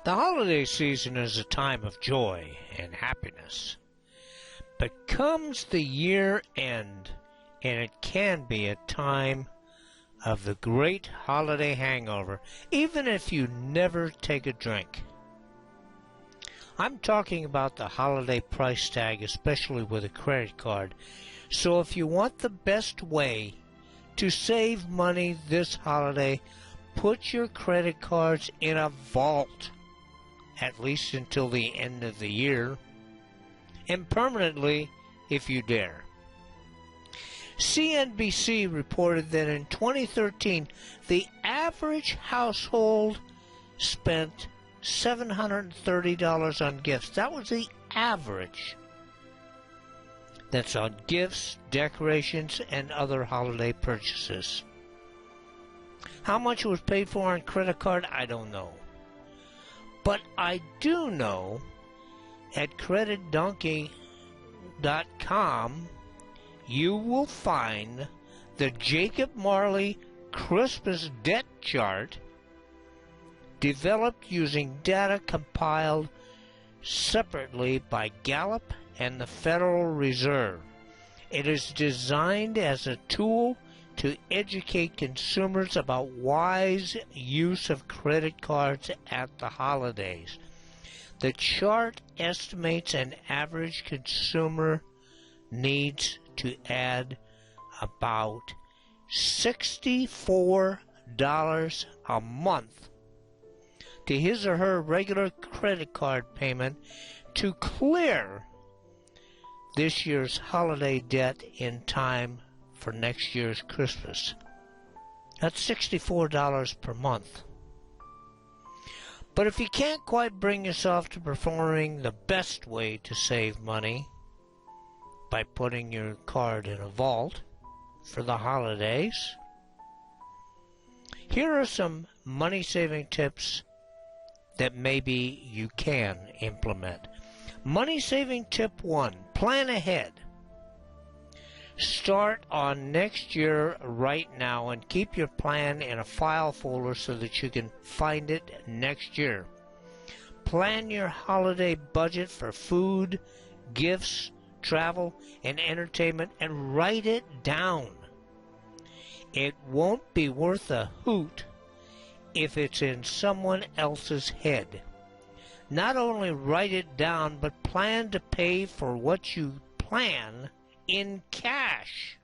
The holiday season is a time of joy and happiness, but comes the year end, and it can be a time of the great holiday hangover, even if you never take a drink. I'm talking about the holiday price tag, especially with a credit card. So if you want the best way to save money this holiday, put your credit cards in a vault, at least until the end of the year, and permanently if you dare. CNBC reported that in 2013, the average household spent $730 on gifts. That was the average. That's on gifts, decorations, and other holiday purchases. How much was paid for on credit card, I don't know. But I do know at creditdonkey.com you will find the Jacob Marley Christmas debt chart developed using data compiled separately by Gallup and the Federal Reserve. It is designed as a tool to educate consumers about wise use of credit cards at the holidays. The chart estimates an average consumer needs to add about $64 a month to his or her regular credit card payment to clear this year's holiday debt in time for next year's Christmas. That's $64 per month. But if you can't quite bring yourself to performing the best way to save money by putting your card in a vault for the holidays, here are some money-saving tips that maybe you can implement. Money-saving tip 1, plan ahead. Start on next year right now and keep your plan in a file folder so that you can find it next year. Plan your holiday budget for food, gifts, travel, and entertainment, and write it down. It won't be worth a hoot if it's in someone else's head. Not only write it down, but plan to pay for what you plan in cash.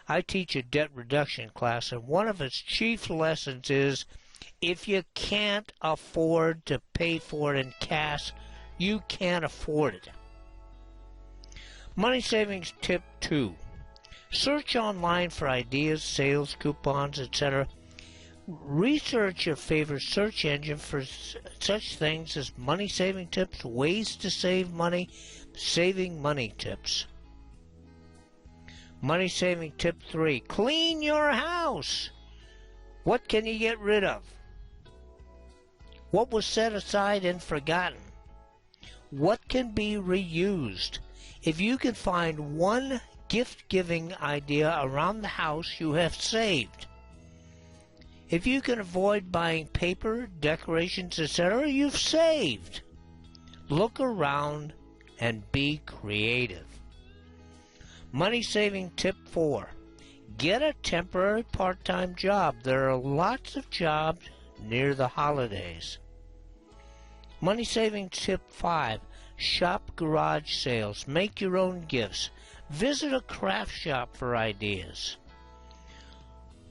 I teach a debt reduction class, and one of its chief lessons is if you can't afford to pay for it in cash, you can't afford it. Money savings tip 2. Search online for ideas, sales, coupons, etc. Research your favorite search engine for such things as money-saving tips, ways to save money, saving money tips. Money-saving tip 3, clean your house. What can you get rid of? What was set aside and forgotten? What can be reused? If you can find one gift-giving idea around the house, you have saved. If you can avoid buying paper, decorations, etc., you've saved. Look around and be creative. Money-saving tip 4. Get a temporary part-time job. There are lots of jobs near the holidays. Money-saving tip 5. Shop garage sales. Make your own gifts. Visit a craft shop for ideas.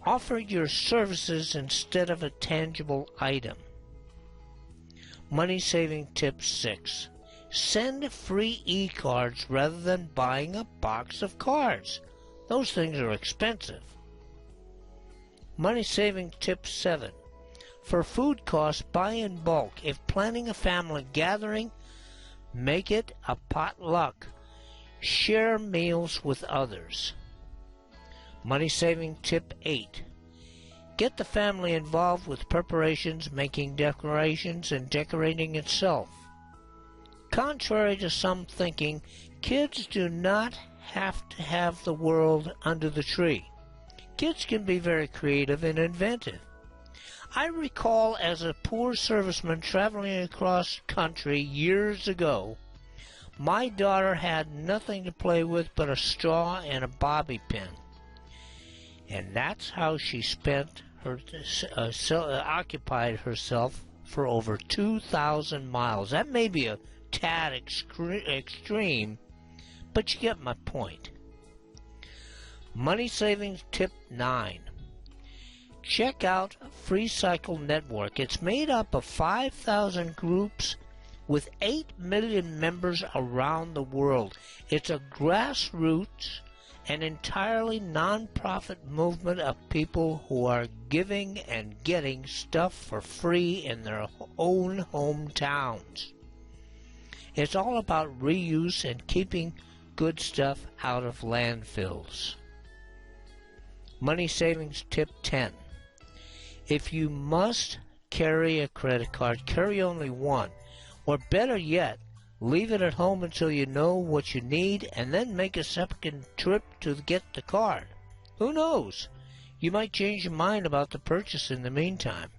Offer your services instead of a tangible item. Money-saving tip 6. Send free e-cards rather than buying a box of cards. Those things are expensive. Money-saving tip 7. For food costs, buy in bulk. If planning a family gathering, make it a potluck. Share meals with others. Money-saving tip 8. Get the family involved with preparations, making decorations, and decorating itself. Contrary to some thinking, kids do not have to have the world under the tree. Kids can be very creative and inventive. I recall as a poor serviceman traveling across country years ago, my daughter had nothing to play with but a straw and a bobby pin. And that's how she spent occupied herself for over 2,000 miles. That may be a tad extreme, but you get my point. Money savings tip 9. Check out Free Cycle Network. It's made up of 5,000 groups with 8 million members around the world. It's a grassroots and entirely non-profit movement of people who are giving and getting stuff for free in their own hometowns. It's all about reuse and keeping good stuff out of landfills. Money savings tip 10. If you must carry a credit card, carry only one. Or better yet, leave it at home until you know what you need and then make a second trip to get the card. Who knows? You might change your mind about the purchase in the meantime.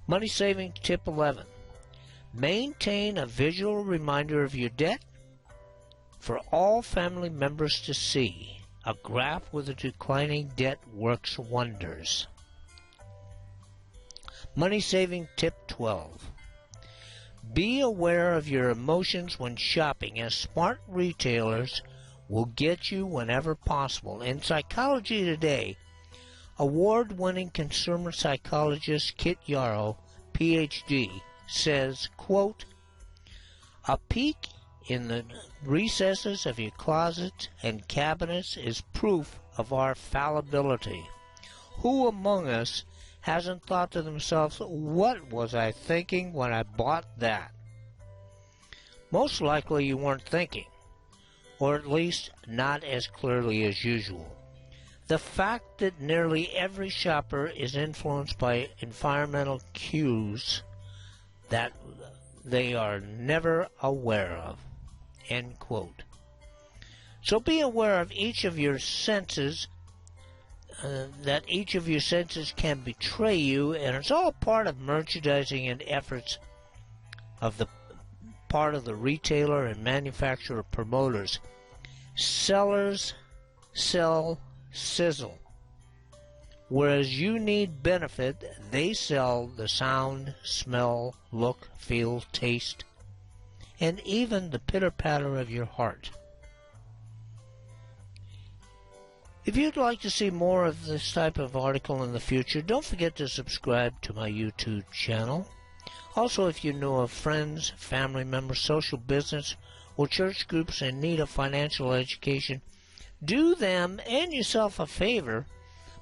Money saving tip 11. Maintain a visual reminder of your debt for all family members to see. A graph with a declining debt works wonders. Money saving tip 12. Be aware of your emotions when shopping, as smart retailers will get you whenever possible. In Psychology Today, award-winning consumer psychologist Kit Yarrow, Ph.D., says, quote, "A peek in the recesses of your closets and cabinets is proof of our fallibility. Who among us hasn't thought to themselves, what was I thinking when I bought that?" Most likely you weren't thinking, or at least not as clearly as usual. The fact that nearly every shopper is influenced by environmental cues that they are never aware of. End quote. So be aware of each of your senses, that each of your senses can betray you, and it's all part of merchandising and efforts of the part of the retailer and manufacturer promoters. Sellers sell sizzle. Whereas you need benefit, they sell the sound, smell, look, feel, taste, and even the pitter-patter of your heart. If you'd like to see more of this type of article in the future, don't forget to subscribe to my YouTube channel. Also, if you know of friends, family members, social business, or church groups in need of financial education, do them and yourself a favor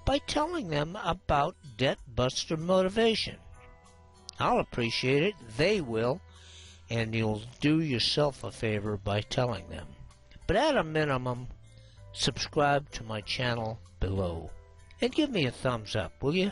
by telling them about Debt Buster Motivation. I'll appreciate it, they will, and you'll do yourself a favor by telling them. But at a minimum, subscribe to my channel below and give me a thumbs up, will you?